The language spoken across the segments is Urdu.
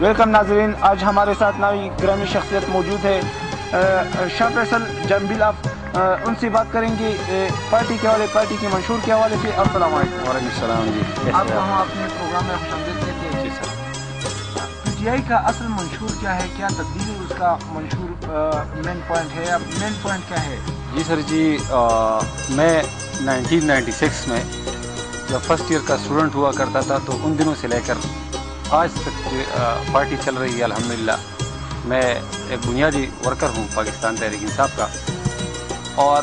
ویلکم ناظرین، آج ہمارے ساتھ نئی گرامی شخصیت موجود ہے شاہ فیصل جنبیل ان سے بات کریں گے پارٹی کے حوالے، پارٹی کے منشور کے حوالے سے۔ السلام علیکم۔ وعلیکم السلام جی، آپ کو ہم اپنے پروگرام میں خوش آمدید کہتے ہیں۔ جی سر، پی ٹی آئی کا اصل منشور کیا ہے؟ کیا تبدیلی اس کا منشور مین پوائنٹ ہے؟ اب مین پوائنٹ کیا ہے؟ جی سر جی، میں 1996 میں جب فرسٹ ایئر کا اسٹوڈنٹ ہوا کرتا تھا تو ان دنوں سے لے کر آج تک جو پارٹی چل رہی ہے الحمدللہ، میں ایک بنیادی ورکر ہوں پاکستان تحریک انصاف کا۔ اور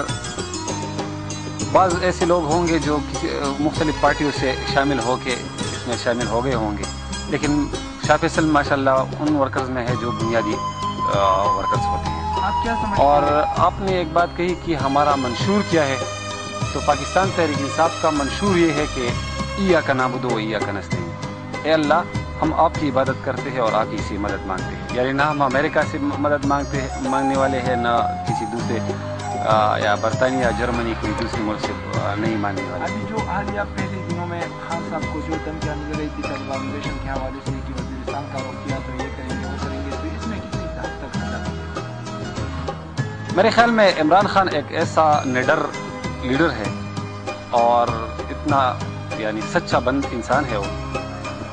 بعض ایسے لوگ ہوں گے جو کسی مختلف پارٹیوں سے شامل ہو کے اس میں شامل ہو گئے ہوں گے، لیکن شاہ فیصل ماشاءاللہ ان ورکرز میں ہے جو بنیادی ورکرز ہوتے ہیں۔ آپ کیا سمجھتے ہیں؟ اور آپ نے ایک بات کہی کہ ہمارا منشور کیا ہے، تو پاکستان تحریک انصاف کا منشور یہ ہے کہ ایاک نعبد و ایاک نستعین، اے اللہ ہم آپ کی عبادت کرتے ہیں اور آپ ہی سے مدد مانگتے ہیں۔ یعنی نہ ہم امریکہ سے مدد مانگنے والے ہیں، نہ کسی دوسرے یا برطانیہ یا جرمنی کوئی دوسرے ملک سے نہیں مانگنے والے۔ ابھی جو حالیہ پہلے دنوں میں خان صاحب کو جو دھمکیاں مل رہی تھی طالبانائزیشن کے حوالے سے کہ وزیرستان کا رخ کیا تو یہ کریں گے وہ کریں گے، تو اس میں کتنی حد تک خطرہ؟ میرے خیال میں عمران خان ایک ایسا نڈر لیڈر ہے اور اتنا یعنی سچا بند انسان ہے وہ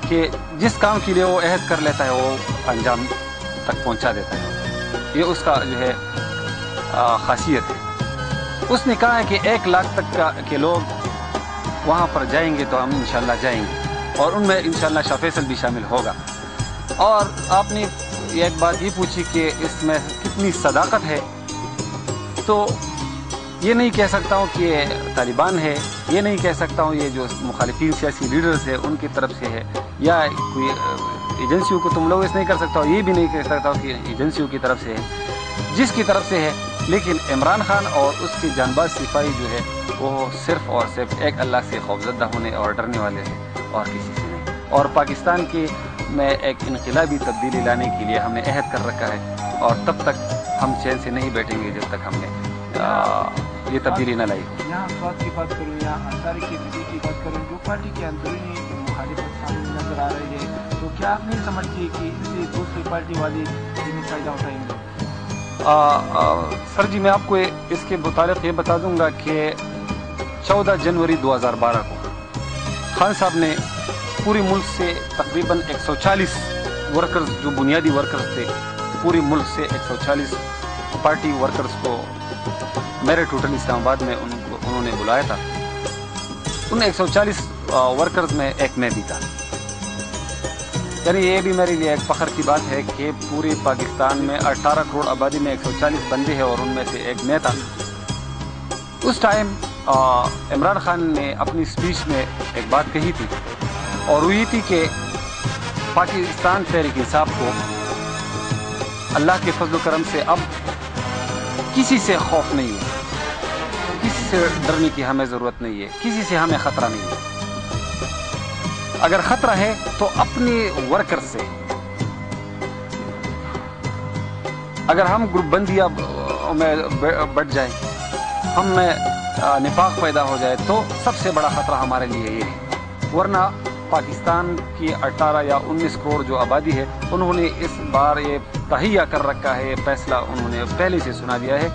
کہ جس کام کے لیے وہ عہد کر لیتا ہے وہ انجام تک پہنچا دیتا ہے۔ یہ اس کا جو ہے خاصیت ہے۔ اس نے کہا ہے کہ 1 لاکھ تک کے لوگ وہاں پر جائیں گے تو ہم انشاءاللہ جائیں گے، اور ان میں انشاءاللہ شاہ فیصل بھی شامل ہوگا۔ اور آپ نے ایک بات یہ پوچھی کہ اس میں کتنی صداقت ہے، تو یہ نہیں کہہ سکتا ہوں کہ طالبان ہے، یہ نہیں کہہ سکتا ہوں یہ جو مخالفین سیاسی لیڈرز ہیں ان کی طرف سے ہے، یا کوئی ایجنسیوں کو تم لوگ اس نہیں کر سکتا ہوں، یہ بھی نہیں کہہ سکتا ہوں کہ ایجنسیوں کی طرف سے ہے، جس کی طرف سے ہے۔ لیکن عمران خان اور اس کے جانباز سپاہی جو ہے وہ صرف اور صرف ایک اللہ سے خوفزدہ ہونے اور ڈرنے والے ہیں اور کسی سے نہیں۔ اور پاکستان کے میں ایک انقلابی تبدیلی لانے کے لیے ہم نے عہد کر رکھا ہے، اور تب تک ہم چین سے نہیں بیٹھیں گے جب تک ہم نے یہ تبدیلی نہ لائی ہو۔ یہاں سواد کی بات کروں یا انصاری کی بات کروں، جو پارٹی کے اندرونی مخالفت سامنے نظر آ رہی ہے، تو کیا آپ نہیں سمجھتے کہ اس سے دوسری پارٹی والے فائدہ اٹھائیں گے؟ سر جی، میں آپ کو اس کے متعلق یہ بتا دوں گا کہ 14 جنوری 2012 کو خان صاحب نے پورے ملک سے تقریباً 140 ورکرز جو بنیادی ورکرز تھے، پورے ملک سے 140 پارٹی ورکرز کو میرٹ ہوٹل اسلام آباد میں انہوں نے بلایا تھا۔ ان 140 ورکرز میں ایک میں بھی تھا۔ یعنی یہ بھی میرے لیے ایک فخر کی بات ہے کہ پورے پاکستان میں 18 کروڑ آبادی میں 140 بندے ہیں اور ان میں سے ایک میں تھا۔ اس ٹائم عمران خان نے اپنی سپیچ میں ایک بات کہی تھی، اور وہ یہ تھی کہ پاکستان تحریک انصاف کو اللہ کے فضل و کرم سے اب کسی سے خوف نہیں ہے، کسی سے ڈرنے کی ہمیں ضرورت نہیں ہے، کسی سے ہمیں خطرہ نہیں ہے۔ اگر خطرہ ہے تو اپنے ورکر سے، اگر ہم گروپ بندیاں میں بٹ جائیں، ہم میں نفاق پیدا ہو جائے تو سب سے بڑا خطرہ ہمارے لیے یہ ہے۔ ورنہ پاکستان کی 18 یا 19 کروڑ جو آبادی ہے، انہوں نے اس بار یہ تہیہ کر رکھا ہے، فیصلہ انہوں نے پہلے سے سنا دیا ہے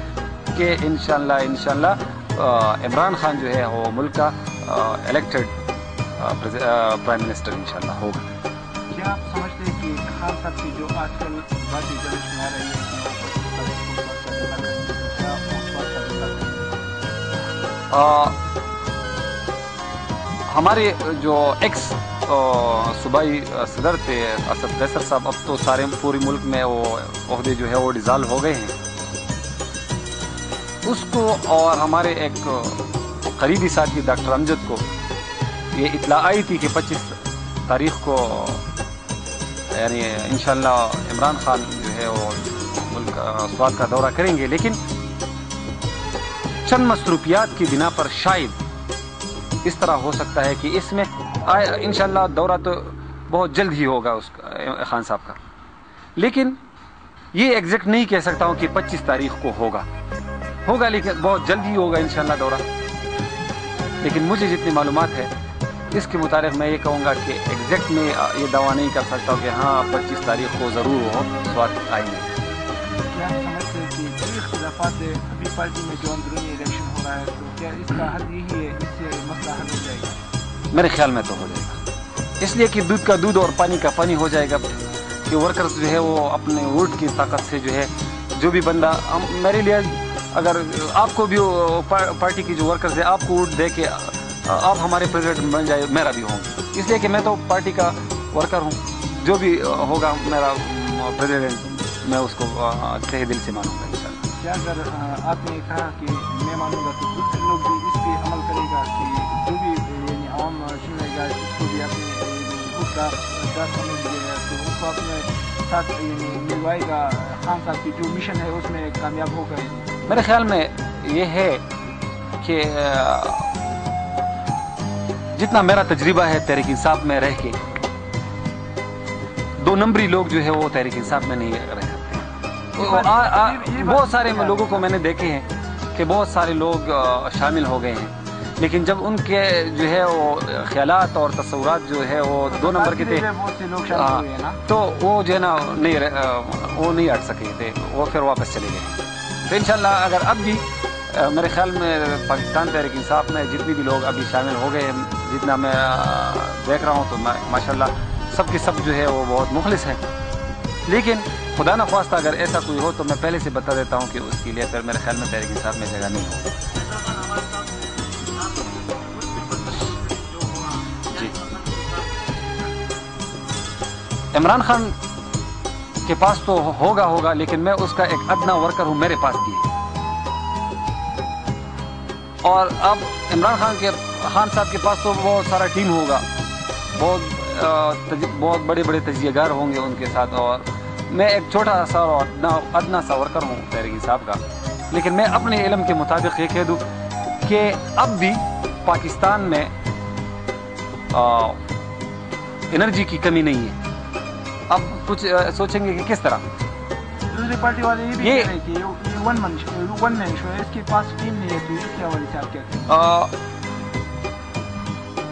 کہ انشاءاللہ عمران خان جو ہے وہ ملک کا الیکٹڈ پرائم منسٹر انشاءاللہ ہوگا۔ کیا آپ سمجھتے ہیں کہ خان صاحب کی جو آج کل باتیں جلد میں آ رہی ہے ہمارے جو ایکس صوبائی صدر تھے اسد قیصر صاحب، اب تو سارے پورے ملک میں وہ عہدے جو ہے وہ ڈیزالو ہو گئے ہیں، اس کو اور ہمارے ایک قریبی ساتھی ڈاکٹر امجد کو یہ اطلاع آئی تھی کہ 25 تاریخ کو یعنی انشاءاللہ عمران خان جو ہے وہ ملک سوات کا دورہ کریں گے، لیکن چند مصروفیات کی بنا پر شاید اس طرح ہو سکتا ہے کہ اس میں انشاءاللہ دورہ تو بہت جلد ہی ہوگا اس خان صاحب کا، لیکن یہ ایگزیکٹ نہیں کہہ سکتا ہوں کہ 25 تاریخ کو ہوگا، لیکن بہت جلد ہی ہوگا انشاءاللہ دورہ۔ لیکن مجھے جتنی معلومات ہے اس کے متعلق میں یہ کہوں گا کہ ایگزیکٹ میں یہ دعویٰ نہیں کر سکتا ہوں کہ ہاں 25 تاریخ کو ضرور وہ سوات آئیں گے. کیا آپ سمجھتے ہیں کہ کوئی اختلافات ہے ابھی پارٹی میں جو اندرونی الیکشن ہو رہا ہے تو کیا اس کا حل یہی ہے اس سے مسئلہ حل ہو جائے گا؟ میرے خیال میں تو ہو جائے گا, اس لیے کہ دودھ کا دودھ اور پانی کا پانی ہو جائے گا کہ ورکرز جو ہے وہ اپنے ووٹ کی طاقت سے جو ہے جو بھی بندہ میرے لیے اگر آپ کو بھی پارٹی کی جو ورکرز ہے آپ کو ووٹ دے کے آپ ہمارے پریزیڈنٹ بن جائے میرا بھی ہوں, اس لیے کہ میں تو پارٹی کا ورکر ہوں, جو بھی ہوگا میرا پریزیڈنٹ میں اس کو تہ دل سے مانوں گا انشاءاللہ. کیا اگر آپ نے کہا کہ میں مانوں گا تو دوسرے لوگ بھی اس پہ عمل کرے گا کہ جو بھی یعنی عوام چنے گا اس کو بھی اپنے خود کا سمجھ لے گا تو اس کو اپنے ساتھ یعنی ملوائے گا, خان صاحب کی جو مشن ہے اس میں کامیاب ہوگا. میرے خیال میں یہ ہے کہ جتنا میرا تجربہ ہے تحریک انصاف میں رہ کے 2 نمبری لوگ جو ہے وہ تحریک انصاف میں نہیں رہ سکتے. بہت سارے لوگوں کو میں نے دیکھے ہیں کہ بہت سارے لوگ شامل ہو گئے ہیں, لیکن جب ان کے جو ہے وہ خیالات اور تصورات جو ہے وہ 2 نمبر کے تھے تو وہ جو ہے نا وہ نہیں ہٹ سکے تھے, وہ پھر واپس چلے گئے. تو انشاءاللہ اگر اب بھی میرے خیال میں پاکستان تحریک انصاف میں جتنی بھی لوگ ابھی شامل ہو گئے ہیں, جتنا میں دیکھ رہا ہوں تو ماشاءاللہ سب کے سب جو ہے وہ بہت مخلص ہیں. لیکن خدا نخواستہ اگر ایسا کوئی ہو تو میں پہلے سے بتا دیتا ہوں کہ اس کے لیے پھر میرے خیال میں تحریک انصاف میں جگہ نہیں ہوگی. جی, عمران خان کے پاس تو ہوگا لیکن میں اس کا ایک ادنا ورکر ہوں, میرے پاس بھی ہے. اور اب عمران خان صاحب کے پاس تو بہت سارا ٹیم ہوگا, بہت بڑے بڑے تجزیہ گار ہوں گے ان کے ساتھ, اور میں ایک چھوٹا سا اور ادنا سا ورکر ہوں تحریک انصاف کا. لیکن میں اپنے علم کے مطابق یہ کہہ دوں کہ اب بھی پاکستان میں انرجی کی کمی نہیں ہے. اب کچھ سوچیں گے کہ کس طرح دوسری پارٹی والے یہ بھی کہہ رہے ہیں کہ یہ ون مین شو ہے, اس کے پاس ٹیم نہیں ہے, تو اس کے حوالے سے آپ کیا کہیں؟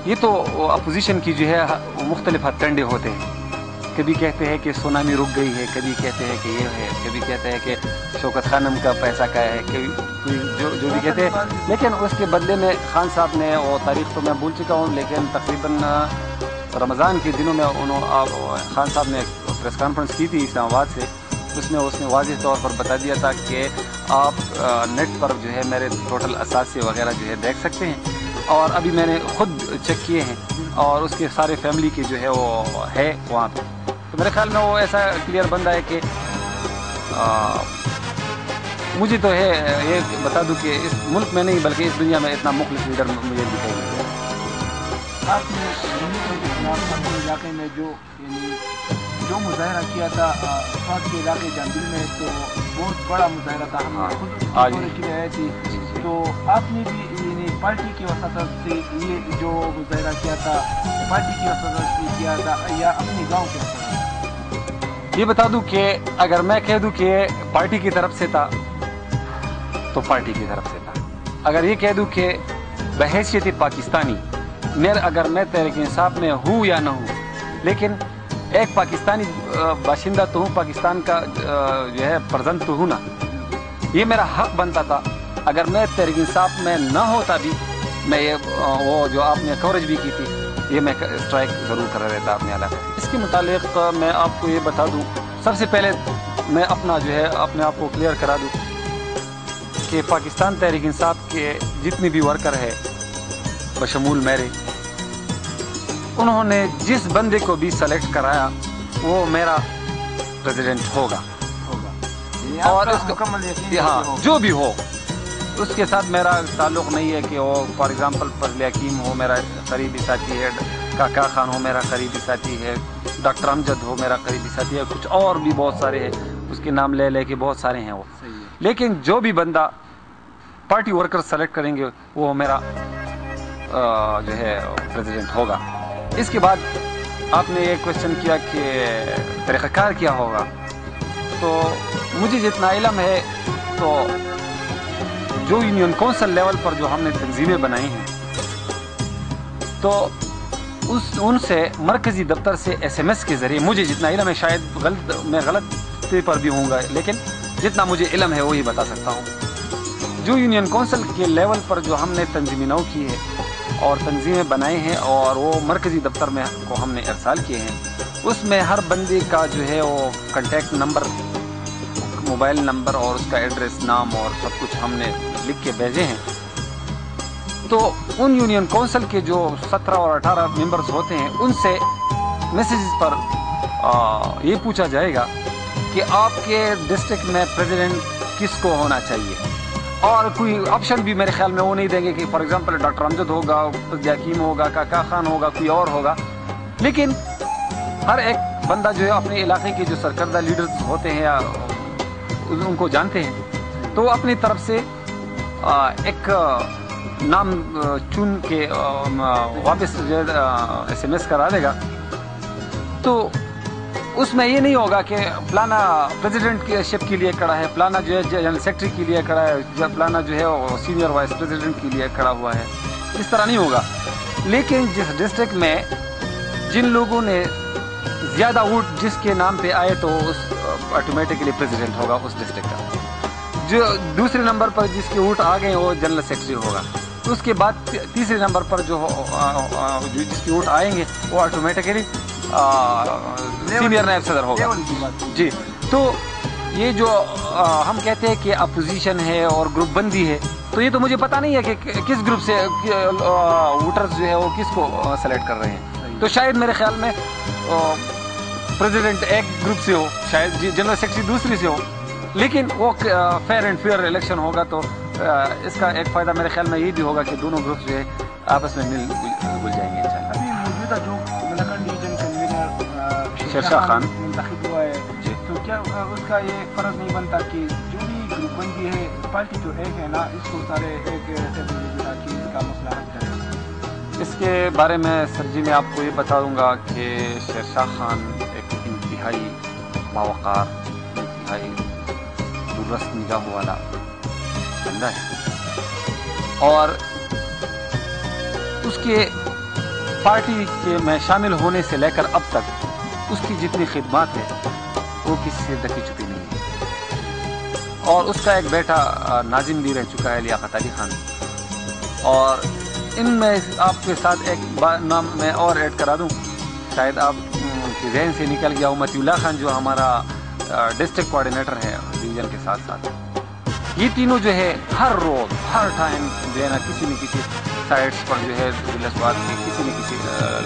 یہ تو اپوزیشن کی جو ہے مختلف ہتھ کنڈے ہوتے ہیں. کبھی کہتے ہیں کہ سونامی رک گئی ہے, کبھی کہتے ہیں کہ یہ ہے, کبھی کہتے ہیں کہ شوکت خانم کا پیسہ کا ہے, کبھی جو بھی کہتے ہیں. لیکن اس کے بدلے میں خان صاحب نے وہ تاریخ تو میں بھول چکا ہوں, لیکن تقریباً رمضان کے دنوں میں خان صاحب نے پریس کانفرنس کی تھی اسلام آباد سے. اس میں واضح طور پر بتا دیا تھا کہ آپ نیٹ پر جو ہے میرے ٹوٹل اثاثے وغیرہ جو ہے دیکھ سکتے ہیں, اور ابھی میں نے خود چیک کیے ہیں, اور اس کے سارے فیملی کی جو ہے وہ ہے وہاں پہ. تو میرے خیال میں وہ ایسا کلیئر بندہ ہے کہ مجھے تو ہے یہ بتا دوں کہ اس ملک میں نہیں بلکہ اس دنیا میں اتنا مخلص لیڈر مجھے دکھائی نہیں دیا. آپ نے کے خلاف اپنے علاقے میں جو مظاہرہ کیا تھا سوات کے علاقے جامبل میں, تو بہت بڑا مظاہرہ تھا, ہم خود کی آئے تھی. تو آپ نے بھی یعنی پارٹی کی وساطت سے یہ جو مظاہرہ کیا تھا پارٹی کی وساطت سے کیا تھا یا اپنے گاؤں کے وساطت؟ یہ بتا دوں کہ اگر میں کہہ دوں کہ پارٹی کی طرف سے تھا تو پارٹی کی طرف سے تھا. اگر یہ کہہ دوں کہ بحیثیت پاکستانی اگر میں تحریک انصاف میں ہوں یا نہ ہوں, لیکن ایک پاکستانی باشندہ تو ہوں, پاکستان کا جو ہے پرزنٹ تو ہوں نا, یہ میرا حق بنتا تھا. اگر میں تحریک انصاف میں نہ ہوتا بھی میں یہ وہ جو آپ نے کوریج بھی کی تھی یہ میں اسٹرائک ضرور کر رہتا اپنے علاقے. اس کے متعلق میں آپ کو یہ بتا دوں, سب سے پہلے میں اپنا جو ہے اپنے آپ کو کلیئر کرا دوں کہ پاکستان تحریک انصاف کے جتنے بھی ورکر ہے بشمول میرے, انہوں نے جس بندے کو بھی سلیکٹ کرایا وہ میرا پریزیڈنٹ ہوگا, اور اس کو ہاں جو بھی ہو اس کے ساتھ میرا تعلق نہیں ہے کہ وہ فار ایگزامپل فضل حکیم ہو میرا قریبی ساتھی ہے, کاکا خان ہو میرا قریبی ساتھی ہے, ڈاکٹر امجد ہو میرا قریبی ساتھی ہے, کچھ اور بھی بہت سارے ہیں, اس کے نام لے کے بہت سارے ہیں وہ. لیکن جو بھی بندہ پارٹی ورکر سلیکٹ کریں گے وہ میرا جو ہے پریزیڈنٹ ہوگا. اس کے بعد آپ نے یہ کوشچن کیا کہ طریقہ کار کیا ہوگا, تو مجھے جتنا علم ہے تو جو یونین کونسل لیول پر جو ہم نے تنظیمیں بنائی ہیں تو ان سے مرکزی دفتر سے SMS کے ذریعے مجھے جتنا علم ہے، شاید میں غلطی پر بھی ہوں گا، لیکن جتنا مجھے علم ہے وہی بتا سکتا ہوں، جو یونین کونسل کے لیول پر جو ہم نے تنظیمیں نو کی ہے اور تنظیمیں بنائے ہیں اور وہ مرکزی دفتر میں کو ہم نے ارسال کیے ہیں، اس میں ہر بندے کا جو ہے وہ کنٹیکٹ نمبر، موبائل نمبر اور اس کا ایڈریس، نام اور سب کچھ ہم نے لکھ کے بھیجے ہیں۔ تو ان یونین کونسل کے جو 17 اور 18 ممبرز ہوتے ہیں ان سے میسیجز پر یہ پوچھا جائے گا کہ آپ کے ڈسٹرکٹ میں پریزیڈنٹ کس کو ہونا چاہیے، اور کوئی آپشن بھی میرے خیال میں وہ نہیں دیں گے کہ فار ایگزامپل ڈاکٹر امجد ہوگا، حکیم ہوگا، کاکا خان ہوگا، کوئی اور ہوگا، لیکن ہر ایک بندہ جو ہے اپنے علاقے کے جو سرکردہ لیڈرز ہوتے ہیں یا ان کو جانتے ہیں، تو وہ اپنی طرف سے ایک نام چن کے واپس جو ہے SMS کرا دے گا۔ تو اس میں یہ نہیں ہوگا کہ فلانا پریزیڈنٹ کی شپ کے لیے کھڑا ہے، فلانا جو ہے جنرل سیکرٹری کے لیے کھڑا ہے، فلانا جو ہے وہ سینئر وائس پریزیڈنٹ کے لیے کھڑا ہوا ہے، اس طرح نہیں ہوگا۔ لیکن جس ڈسٹرکٹ میں جن لوگوں نے زیادہ ووٹ جس کے نام پہ آئے تو اس آٹومیٹکلی پریزیڈنٹ ہوگا اس ڈسٹرکٹ کا۔ جو دوسرے نمبر پر جس کے ووٹ آ گئے وہ جنرل سیکرٹری ہوگا۔ اس کے بعد تیسرے نمبر پر جو جس کے ووٹ آئیں گے وہ آٹومیٹکلی سینئر نائب صدر ہوگا۔ جی، تو یہ جو ہم کہتے ہیں کہ اپوزیشن ہے اور گروپ بندی ہے، تو یہ تو مجھے پتہ نہیں ہے کہ کس گروپ سے ووٹرز جو ہے وہ کس کو سلیکٹ کر رہے ہیں۔ تو شاید میرے خیال میں پریزیڈنٹ ایک گروپ سے ہو، شاید جنرل سیکرٹری دوسری سے ہو، لیکن وہ فیئر اینڈ فیئر الیکشن ہوگا۔ تو اس کا ایک فائدہ میرے خیال میں یہ بھی ہوگا کہ دونوں گروپ جو ہے آپس میں مل جائیں گے انشاءاللہ۔ ابھی موجودہ جو ملکن ریجن کنوینر شیرشاہ خان منتخب ہوا ہے، تو کیا اس کا یہ فرض نہیں بنتا کہ جو بھی گروپ بندی ہے پارٹی جو ایک ہے نا، اس کو سارے ایک بلا کے اس کا مسئلہ حل کرے؟ اس کے بارے میں سر جی میں آپ کو یہ بتا دوں گا کہ شیرشاہ خان ایک انتہائی باوقار، انتہائی درست نگاہ والا بندہ ہے، اور اس کے پارٹی کے میں شامل ہونے سے لے کر اب تک اس کی جتنی خدمات ہے وہ کسی سے ڈکی چھپی نہیں ہے۔ اور اس کا ایک بیٹا ناظم بھی رہ چکا ہے، لیاقت علی خان، اور ان میں آپ کے ساتھ ایک نام میں اور ایڈ کرا دوں، شاید آپ کے ذہن سے نکل گیا، امتی اللہ خان جو ہمارا ڈسٹرکٹ کوآرڈینیٹر ہے ڈویژن کے ساتھ ساتھ۔ یہ تینوں جو ہے ہر روز ہر ٹائم جو ہے نا کسی نہ کسی سائٹس پر جو ہے بات کی کسی نہ کسی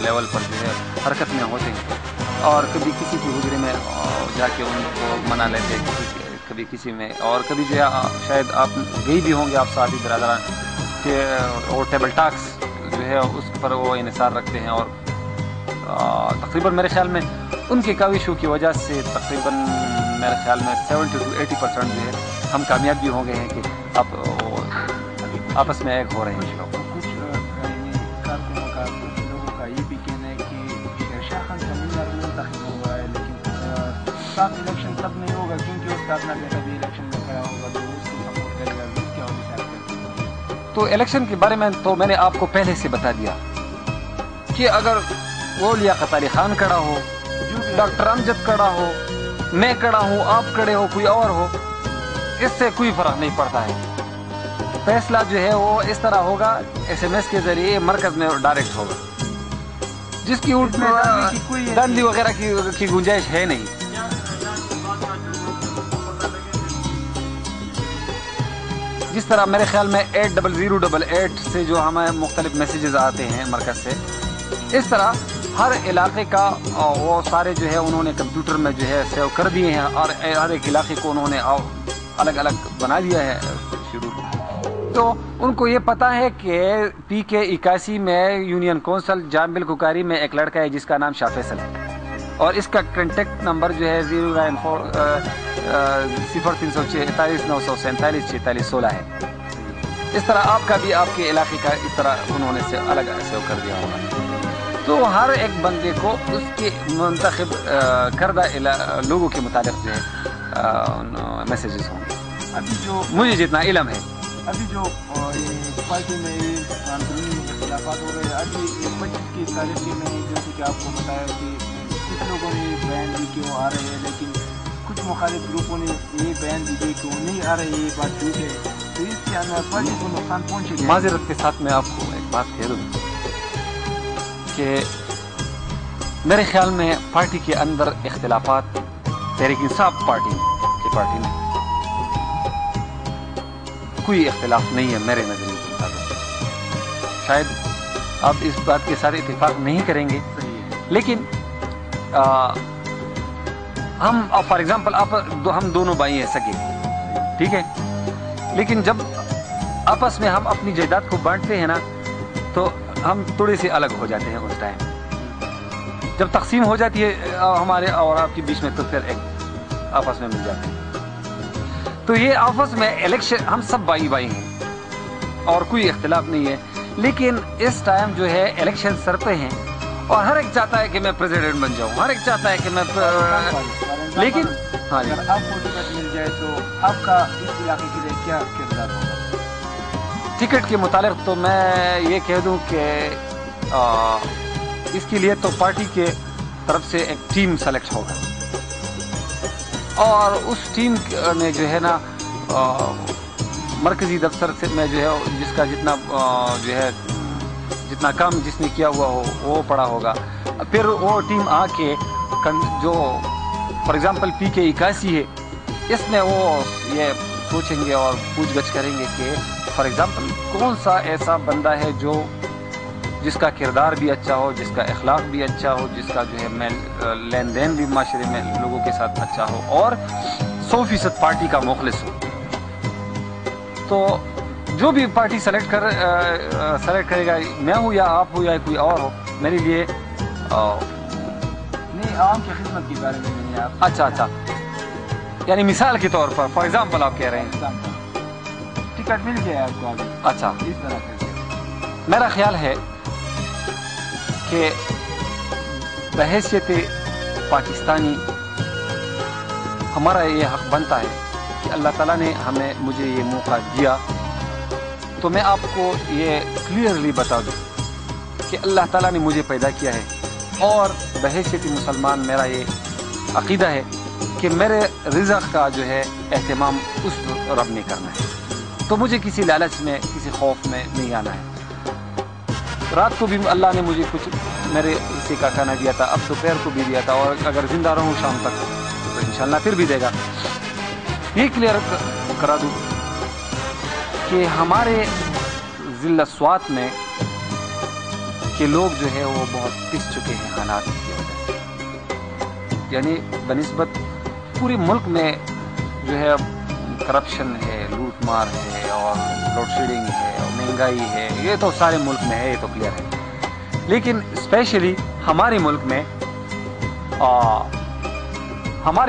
لیول پر جو ہے حرکت میں ہوتے ہیں، اور کبھی کسی کی حجرے میں جا کے ان کو منا لیتے ہیں، کبھی کسی میں، اور کبھی جو ہے شاید آپ گئی بھی ہوں گے آپ صحابی برادران کہ وہ ٹیبل ٹاکس جو ہے اس پر وہ انحصار رکھتے ہیں، اور تقریباً میرے خیال میں ان کی کاوشوں کی وجہ سے تقریباً میرے خیال میں 70 to 80% جو ہے ہم کامیاب بھی ہو گئے ہیں کہ اب آپس میں ایک ہو رہے ہیں۔ کچھ کارکنوں کا، کچھ لوگوں کا یہ بھی کہنا ہے کہ شیرشاہ خان کنوینر منتخب ہوا ہے، لیکن صاف الیکشن تب نہیں ہوگا کیونکہ اس کا اپنا بیٹا بھی الیکشن میں کھڑا ہوگا، تو اس کو سپورٹ کرے گا۔ کیا ہوگا؟ تو الیکشن کے بارے میں تو میں نے آپ کو پہلے سے بتا دیا کہ اگر وہ لیاقت علی خان کھڑا ہو، ڈاکٹر امجد کھڑا ہو، میں کھڑا ہوں، آپ کھڑے ہو، کوئی اور ہو، اس سے کوئی فرق نہیں پڑتا ہے۔ فیصلہ جو ہے وہ اس طرح ہوگا، SMS کے ذریعے مرکز میں ڈائریکٹ ہوگا، جس کی دھاندلی وغیرہ کی گنجائش ہے نہیں۔ جس طرح میرے خیال میں 800888 سے جو ہمیں مختلف میسیجز آتے ہیں مرکز سے، اس طرح ہر علاقے کا وہ سارے جو ہے انہوں نے کمپیوٹر میں جو ہے سیو کر دیے ہیں، اور ہر ایک علاقے کو انہوں نے الگ الگ بنا دیا ہے شروع۔ تو ان کو یہ پتا ہے کہ PK 81 میں یونین کونسل جامبل کوکاری میں ایک لڑکا ہے جس کا نام شاہ فیصل ہے، اور اس کا کنٹیکٹ نمبر جو ہے 094-0347-947-4616 ہے۔ اس طرح آپ کا بھی آپ کے علاقے کا اس طرح انہوں نے الگ سیو کر دیا ہوگا۔ تو ہر ایک بندے کو اس کے منتخب کردہ لوگوں کے مطابق جو ہے میسیجز ہوں گے، ابھی جو مجھے جتنا علم ہے۔ ابھی جو پارٹی میں اختلافات ہو رہے ہیں. ابھی 25 کی تاریخ میں جیسے کہ آپ کو بتایا کہ کچھ لوگوں نے بیان دی کہ وہ آ رہے ہیں, لیکن کچھ مخالف گروپوں نے یہ بیان دی کہ وہ نہیں آ رہے, یہ بات جھوٹ ہے. تو اس سے ہمیں پارٹی کو نقصان پہنچے گا. معذرت کے ساتھ میں آپ کو ایک بات کہہ دوں کہ میرے خیال میں پارٹی کے اندر اختلافات تحریک انصاف پارٹی میں کوئی اختلاف نہیں ہے میرے نظریے کے مطابق. شاید آپ اس بات کے ساتھ اتفاق نہیں کریں گے, لیکن ہم فار ایگزامپل ہم دونوں بھائی ہیں سگے, ٹھیک ہے, لیکن جب آپس میں ہم اپنی جائیداد کو بانٹتے ہیں نا تو ہم تھوڑے سے الگ ہو جاتے ہیں. اس ٹائم جب تقسیم ہو جاتی ہے ہمارے اور آپ کے بیچ میں تو پھر ایک آپس میں مل جاتے ہیں. تو یہ آپس میں الیکشن ہم سب بھائی ہیں اور کوئی اختلاف نہیں ہے, لیکن اس ٹائم جو ہے الیکشن سر پہ ہیں اور ہر ایک چاہتا ہے کہ میں پریزیڈنٹ بن جاؤں, ہر ایک چاہتا ہے کہ میں لیکن ہاں جی, اگر آپ کو ٹکٹ مل جائے تو آپ کا اس علاقے کے لیے کیا کردار ہوگا؟ ٹکٹ کے متعلق تو میں یہ کہہ دوں کہ اس کے لیے تو پارٹی کے طرف سے ایک ٹیم سلیکٹ ہوگا اور اس ٹیم نے جو ہے نا مرکزی دفتر سے میں جو ہے جس کا جتنا کام جس نے کیا ہوا ہو وہ پڑا ہوگا. پھر وہ ٹیم آ کے جو فار ایگزامپل PK81 ہے, اس میں وہ یہ سوچیں گے اور پوچھ گچھ کریں گے کہ فار ایگزامپل کون سا ایسا بندہ ہے جس کا کردار بھی اچھا ہو, جس کا اخلاق بھی اچھا ہو, جس کا جو ہے لین دین بھی معاشرے میں لوگوں کے ساتھ اچھا ہو اور 100% پارٹی کا مخلص ہو. تو جو بھی پارٹی سلیکٹ کرے گا, میں ہوں یا آپ ہو یا کوئی اور ہو, میرے لیے نہیں عوام کی خدمت کے بارے میں نہیں. آپ اچھا یعنی مثال کے طور پر فار ایگزامپل آپ کہہ رہے ہیں ٹکٹ مل گیا آپ کو. اچھا, اس طرح سے میرا خیال ہے کہ بحیثیت پاکستانی ہمارا یہ حق بنتا ہے کہ اللہ تعالیٰ نے مجھے یہ موقع دیا, تو میں آپ کو یہ کلیئرلی بتا دوں کہ اللہ تعالیٰ نے مجھے پیدا کیا ہے اور بحیثیت مسلمان میرا یہ عقیدہ ہے کہ میرے رزق کا جو ہے اہتمام اس رب نے کرنا ہے. تو مجھے کسی لالچ میں کسی خوف میں نہیں آنا ہے. رات کو بھی اللہ نے مجھے کچھ میرے حصے کا کھانا دیا تھا, اب دوپہر کو بھی دیا تھا, اور اگر زندہ رہوں شام تک تو انشاءاللہ پھر بھی دے گا. یہ کلیئر کرا دوں کہ ہمارے ضلع سوات میں کہ لوگ جو ہے وہ بہت پس چکے ہیں حالات کی وجہ سے, یعنی بنسبت پورے ملک میں جو ہے کرپشن ہے, لوٹ مار ہے اور لوڈ شیڈنگ ہے اور مہنگائی ہے. یہ تو سارے ملک میں ہے, یہ تو کلیئر ہے, لیکن اسپیشلی ہمارے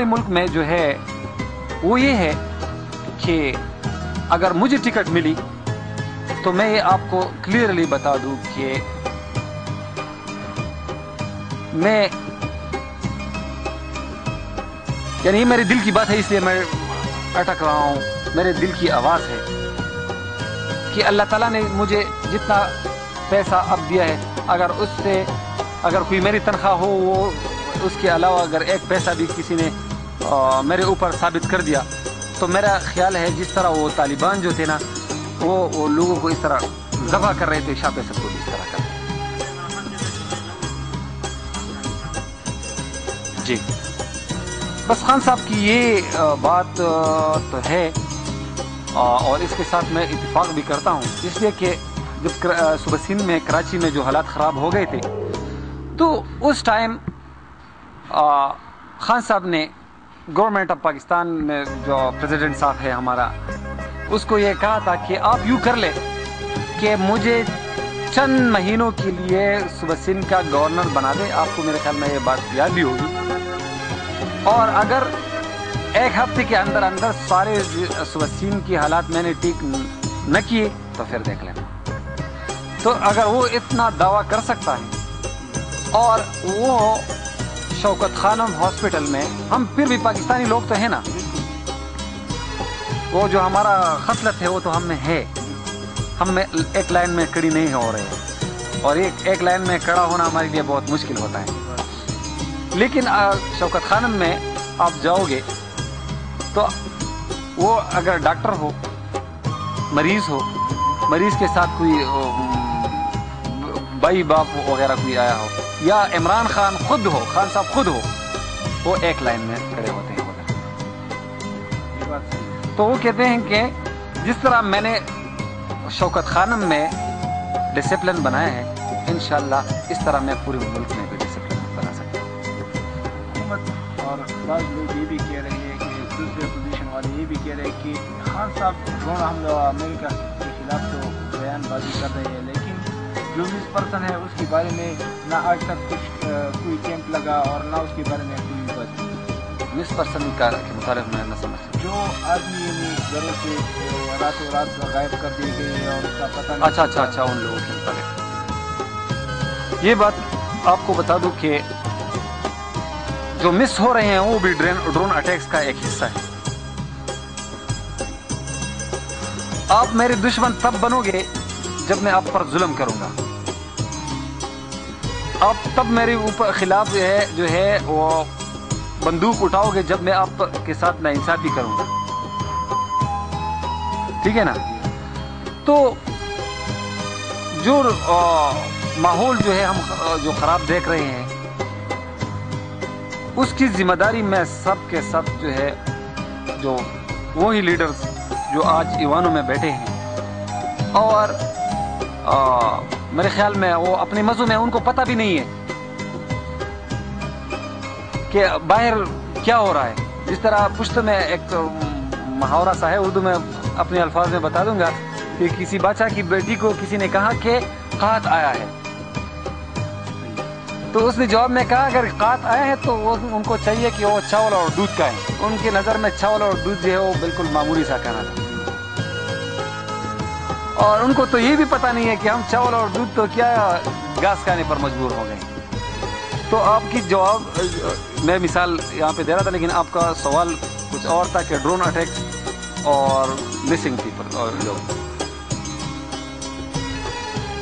ملک میں جو ہے وہ یہ ہے کہ اگر مجھے ٹکٹ ملی تو میں یہ آپ کو کلیئرلی بتا دوں کہ میں یعنی یہ میرے دل کی بات ہے, اس لیے میں اٹک رہا ہوں, میرے دل کی آواز ہے کہ اللہ تعالیٰ نے مجھے جتنا پیسہ اب دیا ہے, اگر اس سے اگر کوئی میری تنخواہ ہو, وہ اس کے علاوہ اگر ایک پیسہ بھی کسی نے میرے اوپر ثابت کر دیا, تو میرا خیال ہے جس طرح وہ طالبان جو تھے نا وہ لوگوں کو اس طرح ذبح کر رہے تھے, شاہ فیصل کو بھی اس طرح کر رہے تھے. جی بس خان صاحب کی یہ بات تو ہے, اور اس کے ساتھ میں اتفاق بھی کرتا ہوں, اس لیے کہ جب صوبہ سندھ میں کراچی میں جو حالات خراب ہو گئے تھے تو اس ٹائم خان صاحب نے گورنمنٹ آف پاکستان میں جو پریزیڈنٹ صاحب ہے ہمارا, اس کو یہ کہا تھا کہ آپ یوں کر لیں کہ مجھے چند مہینوں کے لیے صوبہ سندھ کا گورنر بنا دے. آپ کو میرے خیال میں یہ بات یاد بھی ہوگی, اور اگر ایک ہفتے کے اندر اندر سارے صوبہ سندھ کی حالات میں نے ٹھیک نہ کیے تو پھر دیکھ لینا. تو اگر وہ اتنا دعویٰ کر سکتا ہے اور وہ شوکت خانم ہاسپٹل میں, ہم پھر بھی پاکستانی لوگ تو ہیں نا, وہ جو ہمارا خصلت ہے وہ تو ہم میں ہے, ہم میں ایک لائن میں کھڑی نہیں ہو رہے ہیں, اور ایک لائن میں کھڑا ہونا ہمارے لیے بہت مشکل ہوتا ہے. لیکن شوکت خانم میں آپ جاؤ گے تو وہ اگر ڈاکٹر ہو، مریض کے ساتھ کوئی بھائی باپ وغیرہ کوئی آیا ہو، یا عمران خان خود ہو، خان صاحب خود ہو، وہ ایک لائن میں کھڑے ہوتے ہیں ادھر. تو وہ کہتے ہیں کہ جس طرح میں نے شوکت خانم میں ڈسپلن بنایا ہے، انشاءاللہ اس طرح میں پورے ملک میں بھی ڈسپلن بنا سکتا ہوں. حکومت اور بعض لوگ یہ بھی کہہ رہے ہیں کہ دوسرے اپوزیشن والے یہ بھی کہہ رہے ہیں کہ خان صاحب ڈرون حملہ امریکہ کے خلاف تو بیان بازی کر رہے ہیں، لیکن جو مس پرسن ہے اس کے بارے میں نہ آج تک کوئی کیمپ لگا اور نہ اس کے بارے میں کوئی بات. مس پرسن کے متعلق میں نہ سمجھ سکتا. جو آدمی یعنی گھروں سے راتوں رات غائب کر دیے گئے اور اس کا پتہ نہیں. اچھا ان لوگوں کے متعلق یہ بات آپ کو بتا دوں کہ جو مس ہو رہے ہیں وہ بھی ڈرون اٹیکس کا ایک حصہ ہے. آپ میرے دشمن تب بنو گے جب میں آپ پر ظلم کروں گا. آپ تب میرے اوپر خلاف جو ہے وہ بندوق اٹھاؤ گے جب میں آپ کے ساتھ ناانصافی کروں گا. ٹھیک ہے نا؟ تو جو ماحول جو ہے ہم جو خراب دیکھ رہے ہیں، اس کی ذمہ داری میں سب کے سب جو ہے، جو وہی لیڈرز جو آج ایوانوں میں بیٹھے ہیں، اور میرے خیال میں وہ اپنے مزوں میں ان کو پتہ بھی نہیں ہے کہ باہر کیا ہو رہا ہے. جس طرح پشت میں ایک محاورہ سا ہے، اردو میں اپنے الفاظ میں بتا دوں گا کہ کسی بادشاہ کی بیٹی کو کسی نے کہا کہ قحط آیا ہے، تو اس نے جواب میں کہا اگر قحط آیا ہے تو ان کو چاہیے کہ وہ چاول اور دودھ کا ہے. ان کی نظر میں چاول اور دودھ جو ہے وہ بالکل معمولی سا کھانا تھا، اور ان کو تو یہ بھی پتہ نہیں ہے کہ ہم چاول اور دودھ تو کیا گھاس کھانے پر مجبور ہو گئے. تو آپ کی جواب میں مثال یہاں پہ دے رہا تھا، لیکن آپ کا سوال کچھ اور تھا کہ ڈرون اٹیک اور مسنگ پیپل اور لوگ.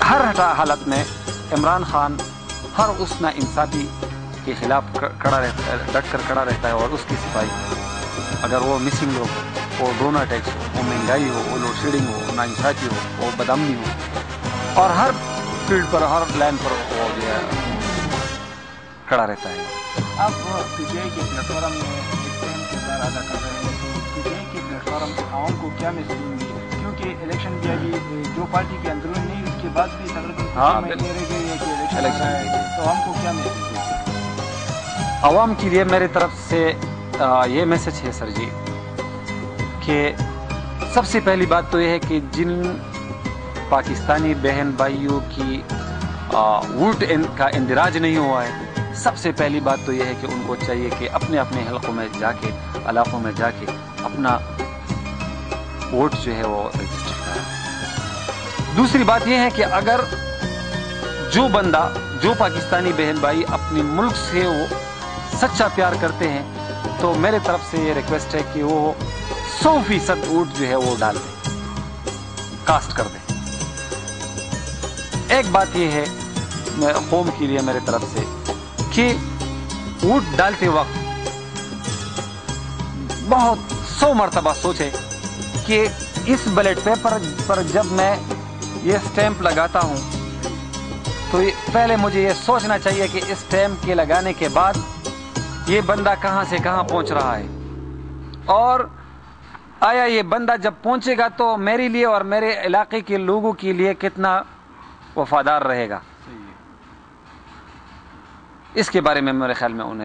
ہر حالت میں عمران خان ہر اس نا انصافی کے خلاف ڈٹ کر کھڑا رہتا ہے، اور اس کی سپاہی، اگر وہ مسنگ ہو، وہ ڈرون اٹیکس ہو، وہ مہنگائی ہو، وہ لوڈ شیڈنگ ہو، نا انصافی ہو، وہ بدامنی ہو، اور ہر فیلڈ پر، ہر لائن پر وہ جو ہے کھڑا رہتا ہے. آپ پی ٹی آئی کے پلیٹ فارم میں ایک اہم کردار ادا کر رہے ہیں، تو پی ٹی آئی کے پلیٹ فارم عوام کو کیا میسج دیں گے؟ کیونکہ الیکشن بھی ابھی جو پارٹی کے اندرون نہیں، اس کے بعد بھی تقریباً مہینے رہ گئے ہیں کہ الیکشن آ رہا ہے، تو عوام کو کیا میسج دیں گے؟ عوام کے لیے میری طرف سے یہ میسج ہے سر جی، کہ سب سے پہلی بات تو یہ ہے کہ جن پاکستانی بہن بھائیوں کی ووٹ کا اندراج نہیں ہوا ہے، سب سے پہلی بات تو یہ ہے کہ ان کو چاہیے کہ اپنے اپنے حلقوں میں جا کے، علاقوں میں جا کے اپنا ووٹ جو ہے وہ رجسٹر کرائیں. دوسری بات یہ ہے کہ اگر جو بندہ، جو پاکستانی بہن بھائی اپنے ملک سے وہ سچا پیار کرتے ہیں، تو میرے طرف سے یہ ریکویسٹ ہے کہ وہ 100% ووٹ جو ہے وہ ڈال دیں، کاسٹ کر دیں. ایک بات یہ ہے قوم کے لیے میرے طرف سے کہ ووٹ ڈالتے وقت بہت 100 مرتبہ سوچے کہ اس بیلٹ پیپر پر جب میں یہ سٹیمپ لگاتا ہوں تو پہلے مجھے یہ سوچنا چاہیے کہ اس سٹیمپ کے لگانے کے بعد یہ بندہ کہاں سے کہاں پہنچ رہا ہے، اور آیا یہ بندہ جب پہنچے گا تو میرے لیے اور میرے علاقے کے لوگوں کے لیے کتنا وفادار رہے گا. اس کے بارے میں میرے خیال میں انہیں